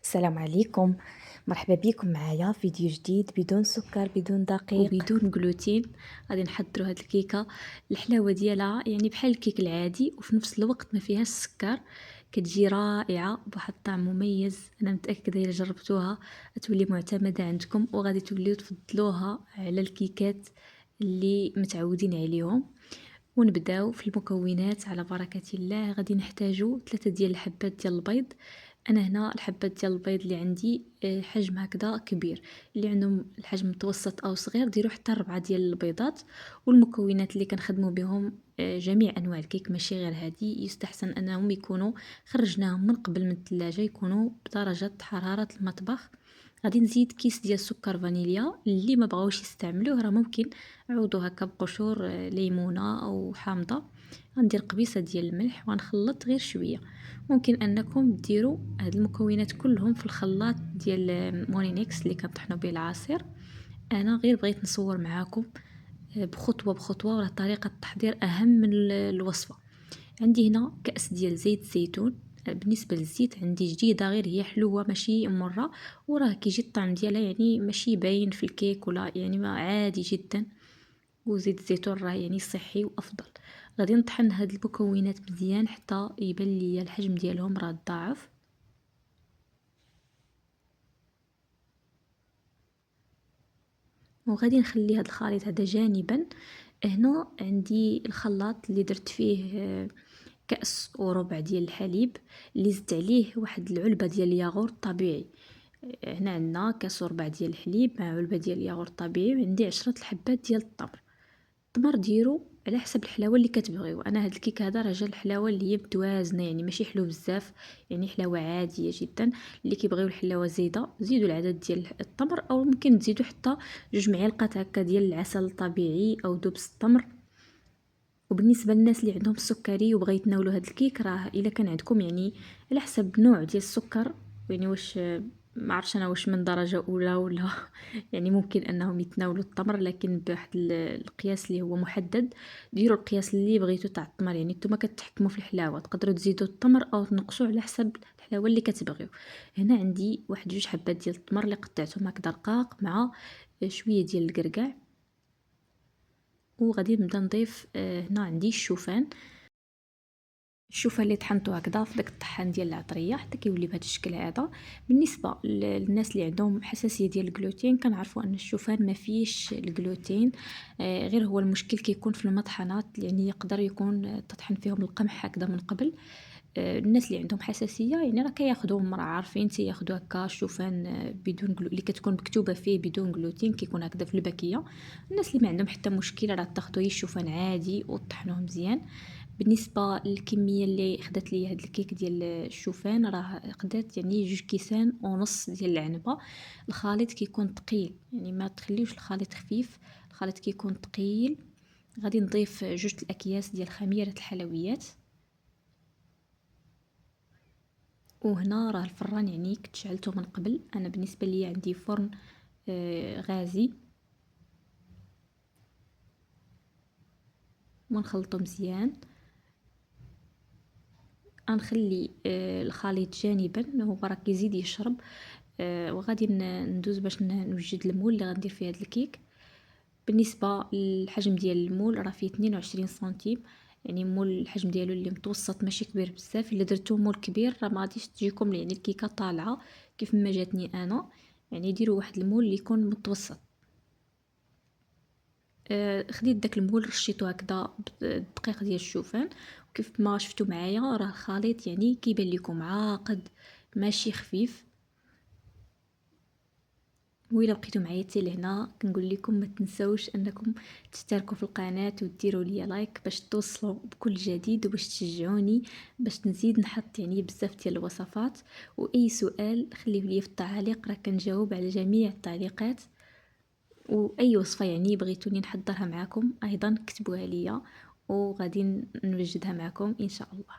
السلام عليكم. مرحبا بكم معايا فيديو جديد بدون سكر بدون دقيق وبدون جلوتين. غادي نحضروا هاد الكيكه. الحلاوه ديالها يعني بحال الكيك العادي وفي نفس الوقت ما فيهاش السكر. كتجي رائعه بواحد الطعم مميز. انا متاكده الا جربتوها تولي معتمده عندكم وغادي توليو تفضلوها على الكيكات اللي متعودين عليهم. ونبداو في المكونات على بركه الله. غادي نحتاجو 3 ديال الحبات ديال البيض. انا هنا الحبات ديال البيض اللي عندي حجم هكذا كبير. اللي عندهم الحجم متوسط او صغير ديروا حتى 4 ديال البيضات. والمكونات اللي كنخدموا بهم جميع انواع الكيك ماشي غير هذه. يستحسن انهم يكونوا خرجناهم من قبل من الثلاجه، يكونوا بدرجه حراره المطبخ. غادي نزيد كيس ديال سكر فانيليا. اللي ما بغاوش يستعملوه راه ممكن عوضوا هكا بقشور ليمونه او حامضه. غندير قبيصه ديال الملح ونخلط غير شويه. ممكن انكم ديروا هاد المكونات كلهم في الخلاط ديال مونينكس اللي كنطحنوا به العصير. انا غير بغيت نصور معاكم بخطوه بخطوه، وراه طريقه التحضير اهم من الوصفه. عندي هنا كأس ديال زيت الزيتون. بالنسبه للزيت عندي جديده، غير هي حلوه ماشي مره، وراه كيجي الطعم ديالها يعني ماشي باين في الكيك ولا يعني ما عادي جدا. وزيت الزيتون راه يعني صحي وافضل. غادي نطحن هاد المكونات مزيان حتى يبان لي الحجم ديالهم راه تضاعف. وغادي نخلي هاد الخليط هذا جانبا. هنا عندي الخلاط اللي درت فيه كأس وربع ديال الحليب، اللي زدت عليه واحد العلبة ديال الياغورت طبيعي. هنا عندنا كاس وربع ديال الحليب مع علبة ديال الياغورت طبيعي، وعندي 10 الحبات ديال التمر. التمر ديرو على حسب الحلاوه اللي كتبغيو. انا هاد الكيك هذا راه جا الحلاوه اللي هي متوازنه، يعني ماشي حلو بزاف، يعني حلاوه عاديه جدا. اللي كيبغيو الحلاوه زايده زيدوا العدد ديال التمر، او ممكن تزيدوا حتى 2 معالق هكا ديال العسل الطبيعي او دبس التمر. وبالنسبه للناس اللي عندهم السكري وبغا يتناولوا هاد الكيك، راه الا كان عندكم يعني على حسب نوع ديال السكر، يعني واش ما عرفتش انا واش من درجه اولى ولا يعني ممكن انهم يتناولوا التمر لكن بواحد القياس اللي هو محدد. ديروا القياس اللي بغيتو تاع التمر، يعني نتوما كتحكموا في الحلاوه، تقدروا تزيدوا التمر او تنقصوا على حسب الحلاوه اللي كتبغيو. هنا عندي واحد 2 حبات ديال التمر اللي قطعتهم هكذا رقاق مع شويه ديال الكركاع. وغادي نبدا نضيف هنا عندي الشوفان اللي طحنته هكذا في داك الطحان ديال العطريه حتى كيولي بهذا الشكل هذا. بالنسبه للناس اللي عندهم حساسيه ديال الجلوتين، كنعرفوا ان الشوفان ما فيش الجلوتين. غير هو المشكل كيكون في المطحنات، يعني يقدر يكون تطحن فيهم القمح هكذا من قبل. الناس اللي عندهم حساسيه يعني راه كياخذوا، راه عارفين تياخذوا هكا الشوفان بدون اللي كتكون مكتوبه فيه بدون جلوتين، كيكون هكذا في الباكيه. الناس اللي ما عندهم حتى مشكل راه تاخذوا الشوفان عادي وطحنوه مزيان. بالنسبه للكميه اللي خدات لي هاد الكيك ديال الشوفان، راه خدات يعني 2 كيسان ونص ديال العنبه. الخليط كيكون ثقيل، يعني ما تخليوش الخليط خفيف، الخليط كيكون ثقيل. غادي نضيف 2 الأكياس ديال خميره الحلويات. وهنا راه الفران يعني كنت شعلته من قبل. انا بالنسبه لي عندي فرن غازي. ونخلطو مزيان. غنخلي الخليط جانبا، هو راه كيزيد يشرب. وغادي ندوز باش نوجد المول اللي غندير فيه هاد الكيك. بالنسبه للحجم ديال المول راه فيه 22 سنتيم، يعني مول الحجم ديالو اللي متوسط ماشي كبير بزاف. الا درتو مول كبير راه ما غاديش تجيكم يعني الكيكه طالعه كيف ما جاتني انا. يعني ديروا واحد المول اللي يكون متوسط. خديت داك المول رشيتو هكذا بدقيق ديال الشوفان. وكيف ما شفتوا معايا راه الخليط يعني كيبان لكم عاقد ماشي خفيف. وإلا بقيتوا معايا حتى لهنا كنقول لكم ما تنسوش انكم تشتركوا في القناه وديروا لي لايك باش توصلوا بكل جديد، وباش تشجعوني باش نزيد نحط يعني بزاف ديال الوصفات. واي سؤال خليه لي في التعليق، راه كنجاوب على جميع التعليقات. واي وصفه يعني بغيتوني نحضرها معكم ايضا كتبوها ليا وغادي نوجدها معكم ان شاء الله.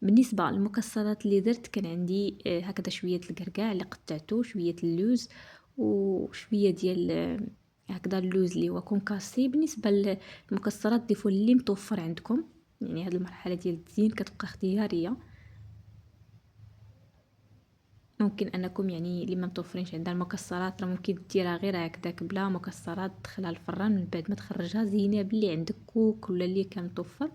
بالنسبه للمكسرات اللي درت، كان عندي هكذا شويه الكركاع اللي قطعته، شويه اللوز، وشويه ديال هكذا اللوز اللي هو كونكاسي. بالنسبه للمكسرات ضيفوا اللي متوفر عندكم، يعني هذه المرحله ديال التزيين كتبقى اختياريه. ممكن انكم يعني اللي ما متوفرينش عندها المكسرات راه ممكن ديرها غير هكذاك بلا مكسرات، تدخلها الفران من بعد ما تخرجها زينيها باللي عندك كوك ولا اللي كان متوفر.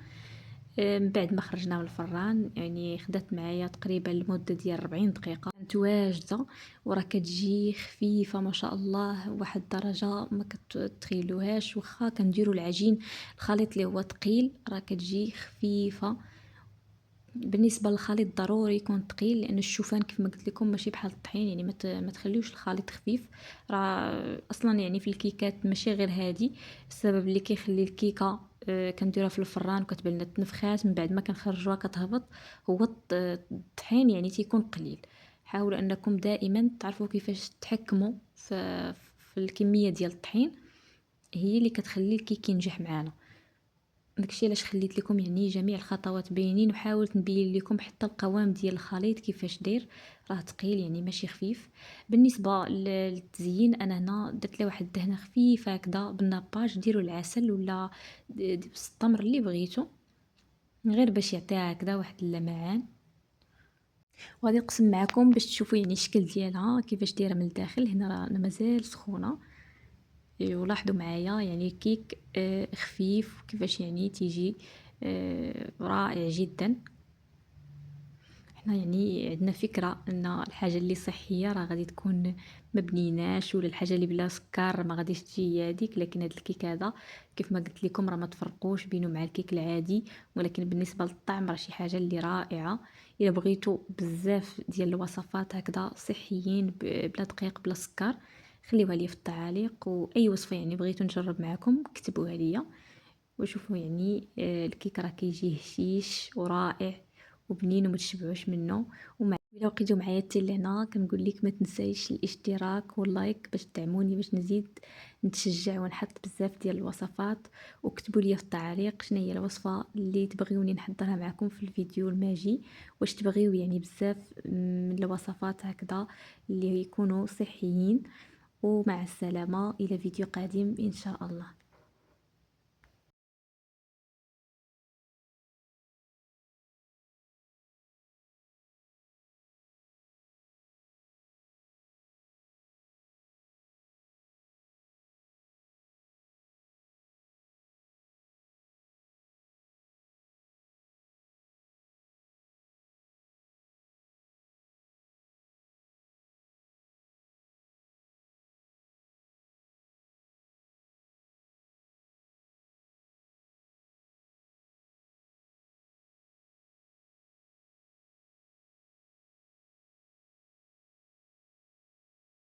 من بعد ما خرجناه من الفران يعني خدات معايا تقريبا لمده ديال 40 دقيقه، كانت واجده وراه كتجي خفيفه ما شاء الله، واحد الدرجه ما كتخيلوهاش. واخا كنديروا العجين الخليط اللي هو ثقيل راه كتجي خفيفه. بالنسبه للخليط ضروري يكون ثقيل، لان الشوفان كيف ما قلت لكم ماشي بحال الطحين، يعني ما تخليوش الخليط خفيف. راه اصلا يعني في الكيكات ماشي غير هادي السبب اللي كيخلي الكيكه كنديرها في الفران وكتبان لنا تنفخات من بعد ما كنخرجوها كتهبط، هو الطحين يعني تيكون قليل. حاولوا انكم دائما تعرفوا كيفاش تحكموا في الكميه ديال الطحين، هي اللي كتخلي الكيك ينجح معانا. داكشي علاش خليت لكم يعني جميع الخطوات باينين، وحاولت نبين لكم حتى القوام ديال الخليط كيفاش داير، راه ثقيل يعني ماشي خفيف. بالنسبه للتزيين انا هنا درت له واحد الدهنه خفيفه هكذا بالناباج، ديروا العسل ولا التمر اللي بغيتو، غير باش يعطيها هكذا واحد اللمعان. وغادي نقسم معكم باش تشوفوا يعني الشكل ديالها كيفاش دايره من الداخل. هنا راه انا مازال سخونه، ولاحظوا معايا يعني الكيك خفيف كيفاش يعني تيجي رائع جدا. حنا يعني عندنا فكرة ان الحاجة اللي صحية راه غادي تكون ما بنيناش، ولا الحاجة اللي بلا سكر ما غاديش تجي هذيك، لكن هذا الكيك هذا كيف ما قلت لكم راه ما تفرقوش بينه مع الكيك العادي. ولكن بالنسبة للطعم راه شي حاجة اللي رائعة. الا بغيتوا بزاف ديال الوصفات هكذا صحيين بلا دقيق بلا سكر خليوها لي في التعاليق، واي وصفة يعني بغيتوا نجرب معكم كتبوها ليا. وشوفوا يعني الكيك راه كيجي هشيش ورائع وبنين وما تشبعوش منه. الا بقيتوا معايا حتى لهنا كنقول لك ما تنسايش الاشتراك واللايك باش تدعموني باش نزيد نتشجع ونحط بزاف ديال الوصفات. وكتبوا لي في التعليق شنو هي الوصفه اللي تبغيوني نحضرها معكم في الفيديو الماجي، واش تبغيو يعني بزاف من الوصفات هكذا اللي يكونوا صحيين. ومع السلامه الى فيديو قادم ان شاء الله.